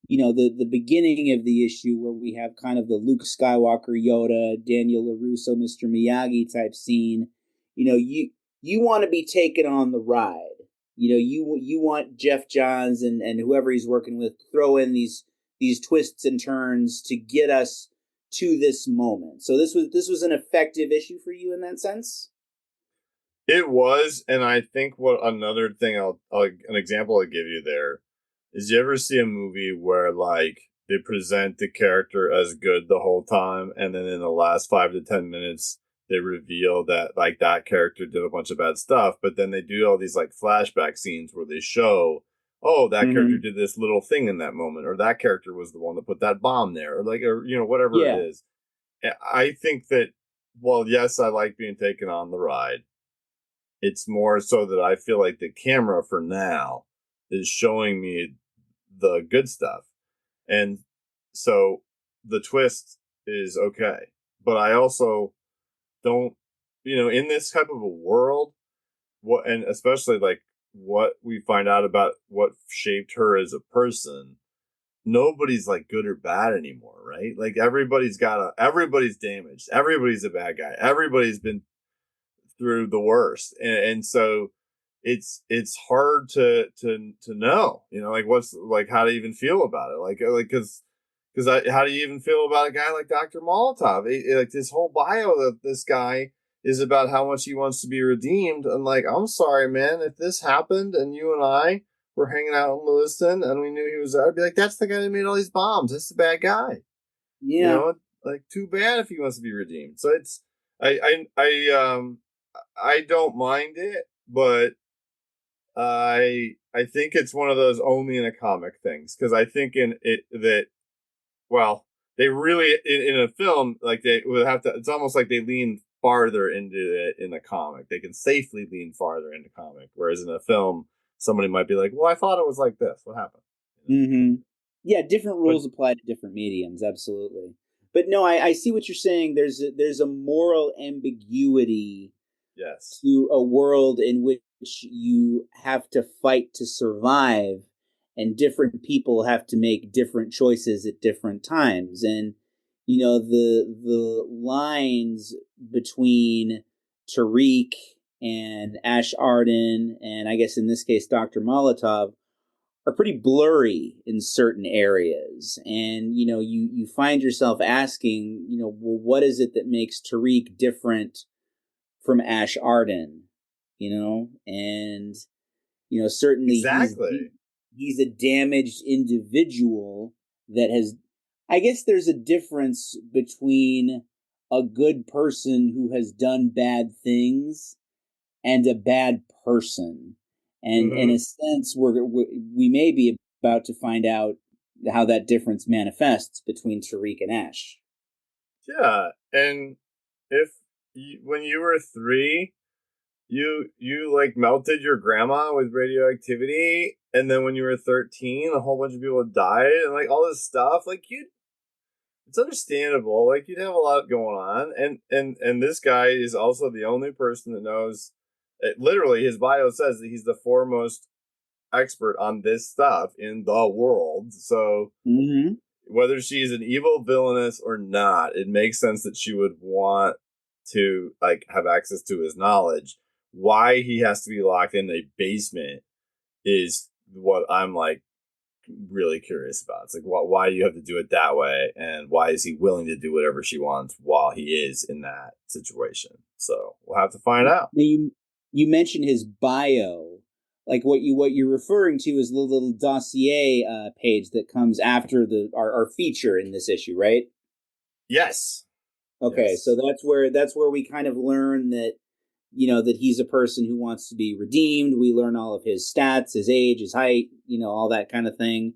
the beginning of the issue where we have kind of the Luke Skywalker, Yoda, Daniel LaRusso, Mr. Miyagi type scene, you want to be taken on the ride. You want Jeff Johns and whoever he's working with to throw in these twists and turns to get us to this moment. So this was an effective issue for you in that sense? It was, and I think what another thing an example I'll give you there is, you ever see a movie where like they present the character as good the whole time, and then in the last 5 to 10 minutes they reveal that like that character did a bunch of bad stuff, but then they do all these like flashback scenes where they show, oh, that character Mm-hmm. did this little thing in that moment, or that character was the one that put that bomb there, or like, or whatever it Yeah. is. I think that, well, yes, I like being taken on the ride. It's more so that I feel like the camera for now is showing me the good stuff. And so the twist is okay. But I also don't, in this type of a world, and especially like what we find out about what shaped her as a person, nobody's like good or bad anymore, right? Like everybody's damaged. Everybody's a bad guy. Everybody's been through the worst, and so it's hard to know, like what's like how to even feel about it, because how do you even feel about a guy like Dr. Molotov? Like this whole bio of this guy is about how much he wants to be redeemed, and like, I'm sorry, man, if this happened and you and I were hanging out in Lewiston and we knew he was there, I'd be like, that's the guy that made all these bombs. That's the bad guy. You Yeah. know, like too bad if he wants to be redeemed. So it's I don't mind it, but I think it's one of those only in a comic things, because I think in it that, well, they really in a film, like they would have to. It's almost like they lean farther into it in a comic. They can safely lean farther into comic, whereas in a film, somebody might be like, "Well, I thought it was like this. What happened?" Mm-hmm. Yeah, different But rules apply to different mediums, absolutely. But no, I see what you're saying. There's a moral ambiguity yes, to a world in which you have to fight to survive, and different people have to make different choices at different times. And the lines between Tariq and Ash Arden, and I guess in this case Dr. Molotov, are pretty blurry in certain areas. And you find yourself asking, well, what is it that makes Tariq different from Ash Arden? And certainly exactly. he's a damaged individual that has, I guess there's a difference between a good person who has done bad things and a bad person. And in Hmm. a sense, we may be about to find out how that difference manifests between Tariq and Ash. Yeah, and if when you were three, you like melted your grandma with radioactivity, and then when you were 13 a whole bunch of people died, and like all this stuff, like, you it's understandable, like you'd have a lot going on, and this guy is also the only person that knows, literally his bio says that he's the foremost expert on this stuff in the world. So Mm-hmm. whether she's an evil villainess or not, it makes sense that she would want to like have access to his knowledge. Why he has to be locked in a basement is what I'm like really curious about. It's like, why do you have to do it that way, and why is he willing to do whatever she wants while he is in that situation? So we'll have to find out. Now you mentioned his bio, like what you're referring to is the little dossier page that comes after our feature in this issue, right? Yes. Okay, Yes. so that's where we kind of learn that that he's a person who wants to be redeemed. We learn all of his stats, his age, his height, all that kind of thing.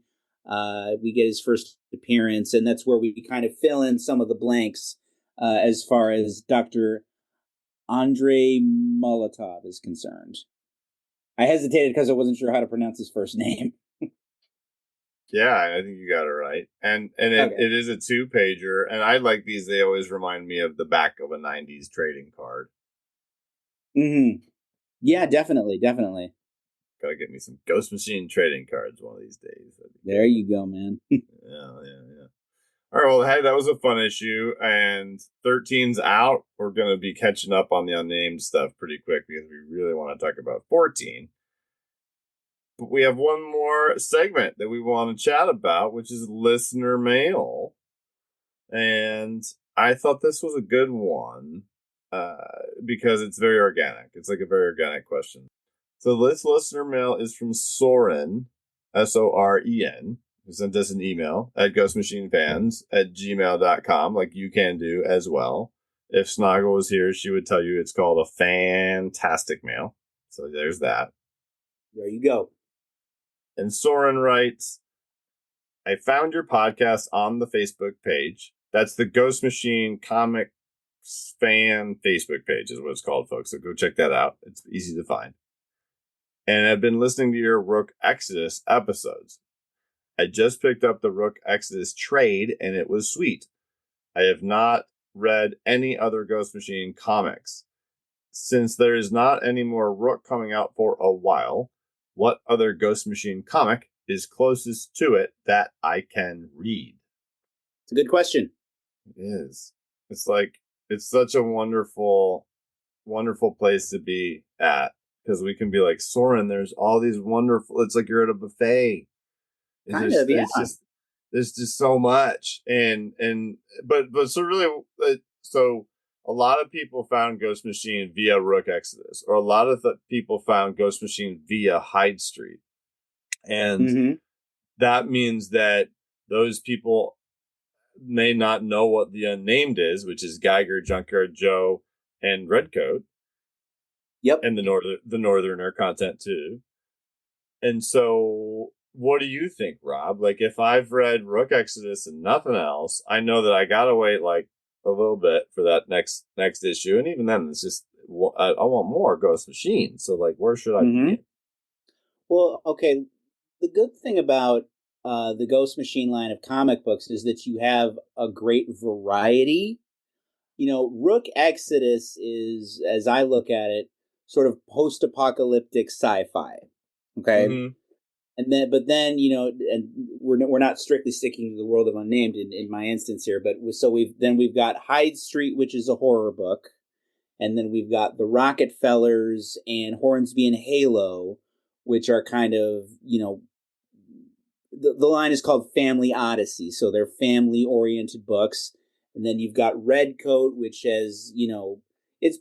We get his first appearance, and that's where we kind of fill in some of the blanks as far as Dr. Andrei Molotov is concerned. I hesitated because I wasn't sure how to pronounce his first name. Yeah, I think you got it right. And Okay. it is a 2-pager, and I like these. They always remind me of the back of a 90s trading card. Mm-hmm. Yeah, definitely. Gotta get me some Ghost Machine trading cards one of these days. There you go, man. Yeah. All right, well, hey, that was a fun issue, and 13's out. We're going to be catching up on the Unnamed stuff pretty quick because we really want to talk about 14. But we have one more segment that we want to chat about, which is listener mail. And I thought this was a good one because it's very organic. It's like a very organic question. So this listener mail is from Soren, Soren, who sent us an email at ghostmachinefans@gmail.com, like you can do as well. If Snoggle was here, she would tell you it's called a fantastic mail. So there's that. There you go. And Soren writes, I found your podcast on the Facebook page. That's the Ghost Machine Comics fan Facebook page is what it's called, folks. So go check that out. It's easy to find. And I've been listening to your Rook Exodus episodes. I just picked up the Rook Exodus trade, and it was sweet. I have not read any other Ghost Machine comics. Since there is not any more Rook coming out for a while, what other Ghost Machine comic is closest to it that I can read? It's a good question. It is. It's like, it's such a wonderful, wonderful place to be at. Because we can be like, Soren, there's all these wonderful, it's like you're at a buffet. Kind of, yeah. It's just, there's just so much. But so really, so a lot of people found Ghost Machine via Rook Exodus, or a lot of people found Ghost Machine via Hyde Street. And that means that those people may not know what the Unnamed is, which is Geiger, Junkyard Joe, and Redcoat. Yep. And the Northerner content too. And so what do you think, Rob? Like, if I've read Rook Exodus and nothing else, I know that I gotta wait like a little bit for that next issue, and even then, it's just I want more Ghost Machine. So, like, where should I begin? Well, okay. The good thing about the Ghost Machine line of comic books is that you have a great variety. Rook Exodus is, as I look at it, sort of post-apocalyptic sci-fi. Okay. But then and we're not strictly sticking to the world of Unnamed in my instance here, but we've got Hyde Street, which is a horror book, and then we've got the Rockefellers and Hornsby and Halo, which are kind of the line is called Family Odyssey, so they're family oriented books, and then you've got Redcoat, which has it's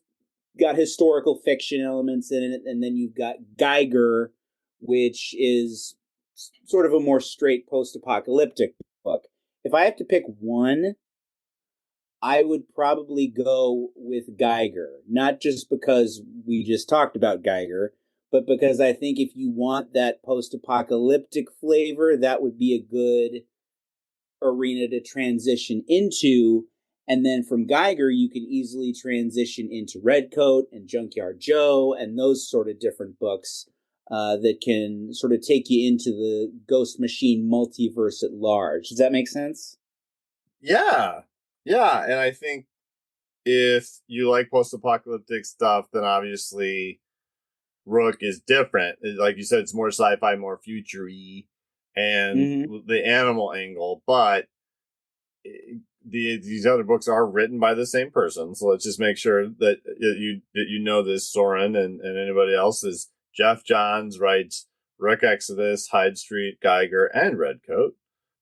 got historical fiction elements in it, and then you've got Geiger, which is sort of a more straight post-apocalyptic book. If I have to pick one, I would probably go with Geiger, not just because we just talked about Geiger, but because I think if you want that post-apocalyptic flavor, that would be a good arena to transition into. And then from Geiger, you can easily transition into Redcoat and Junkyard Joe and those sort of different books that can sort of take you into the Ghost Machine multiverse at large. Does that make sense? Yeah. Yeah. And I think if you like post-apocalyptic stuff, then obviously Rook is different. Like you said, it's more sci-fi, more future-y, and the animal angle. But these other books are written by the same person, so let's just make sure that you know this, Soren, and anybody else is Jeff Johns writes Rook Exodus, Hyde Street, Geiger, and Redcoat.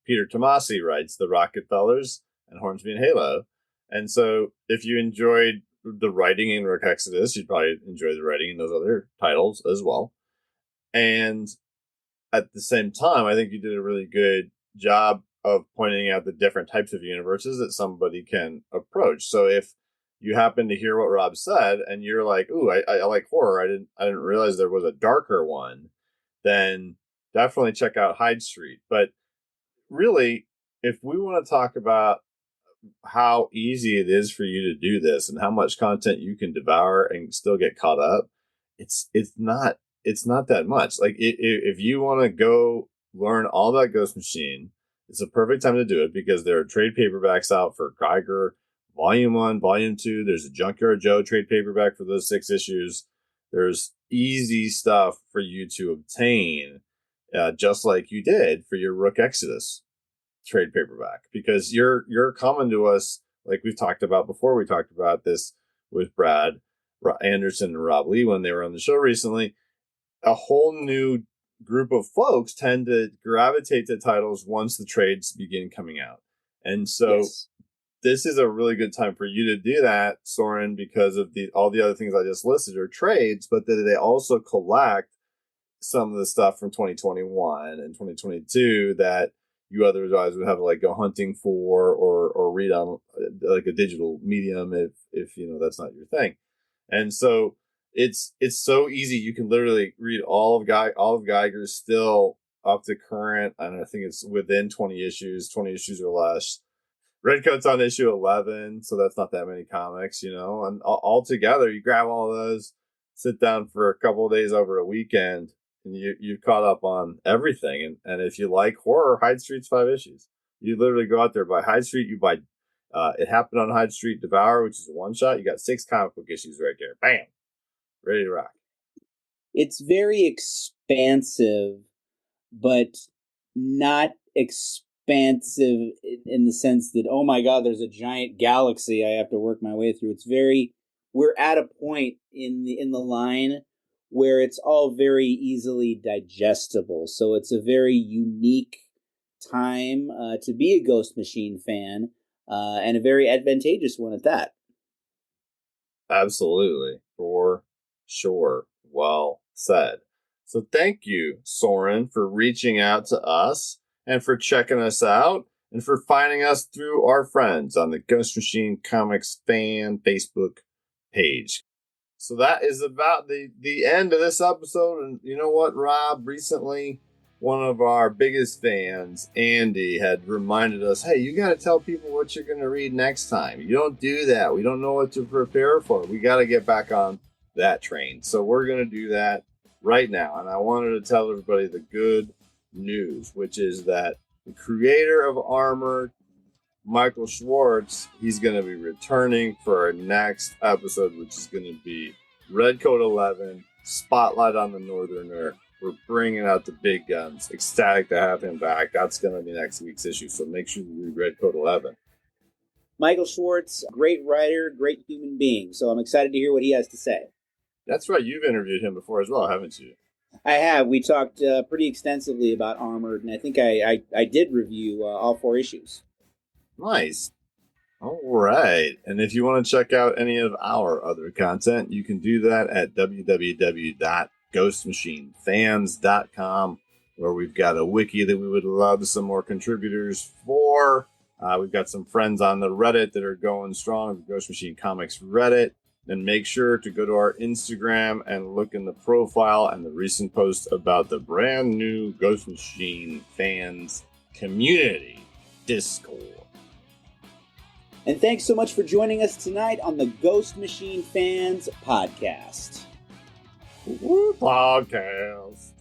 Peter Tomasi writes The Rockefellers and Hornsby and Halo. And so if you enjoyed the writing in Rook Exodus, you'd probably enjoy the writing in those other titles as well. And at the same time, I think you did a really good job of pointing out the different types of universes that somebody can approach. So if you happen to hear what Rob said and you're like, ooh, I like horror, I didn't realize there was a darker one, then definitely check out Hyde Street. But really, if we want to talk about how easy it is for you to do this and how much content you can devour and still get caught up, it's not that much. Like if you want to go learn all about Ghost Machine, it's a perfect time to do it because there are trade paperbacks out for Geiger, Volume 1, Volume 2. There's a Junkyard Joe trade paperback for those 6 issues. There's easy stuff for you to obtain, just like you did for your Rook Exodus trade paperback, because you're coming to us, like we've talked about before. We talked about this with Brad Anderson and Rob Lee when they were on the show recently. A whole new group of folks tend to gravitate to titles once the trades begin coming out. And so this is a really good time for you to do that, Soren, because of all the other things I just listed are trades, but that they also collect some of the stuff from 2021 and 2022 that you otherwise would have to like go hunting for or read on like a digital medium if you know that's not your thing. And so it's so easy. You can literally read all of Geiger's still up to current, and I think it's within 20 issues or less. Redcoat's on issue 11, so that's not that many comics, you know. And all together, you grab all of those, sit down for a couple of days over a weekend, and you've caught up on everything. And if you like horror, Hyde Street's 5 issues. You literally go out there, buy Hyde Street, you buy It Happened on Hyde Street, Devour, which is a one-shot. You got 6 comic book issues right there. Bam! Ready to rock. It's very expansive, but not expansive in the sense that, oh my God, there's a giant galaxy I have to work my way through. We're at a point in the line where it's all very easily digestible. So it's a very unique time to be a Ghost Machine fan, and a very advantageous one at that. Absolutely. For sure. Well said. So thank you, Soren, for reaching out to us and for checking us out and for finding us through our friends on the Ghost Machine Comics fan Facebook page. So that is about the end of this episode. And you know what, Rob? Recently, one of our biggest fans, Andy, had reminded us, hey, you got to tell people what you're going to read next time. You don't do that. We don't know what to prepare for. We got to get back on that train. So we're going to do that right now. And I wanted to tell everybody the good news, which is that the creator of Armored, Michael Schwartz, he's going to be returning for our next episode, which is going to be Redcoat 11, Spotlight on the Northerner. We're bringing out the big guns. Ecstatic to have him back. That's going to be next week's issue, so make sure you read Redcoat 11. Michael Schwartz, great writer, great human being, so I'm excited to hear what he has to say. That's right. You've interviewed him before as well, haven't you? I have. We talked pretty extensively about Armored, and I think I did review all 4 issues. Nice. All right. And if you want to check out any of our other content, you can do that at www.ghostmachinefans.com, where we've got a wiki that we would love some more contributors for. We've got some friends on the Reddit that are going strong, the Ghost Machine Comics Reddit. Then make sure to go to our Instagram and look in the profile and the recent post about the brand new Ghost Machine Fans Community Discord. And thanks so much for joining us tonight on the Ghost Machine Fans Podcast. Podcast.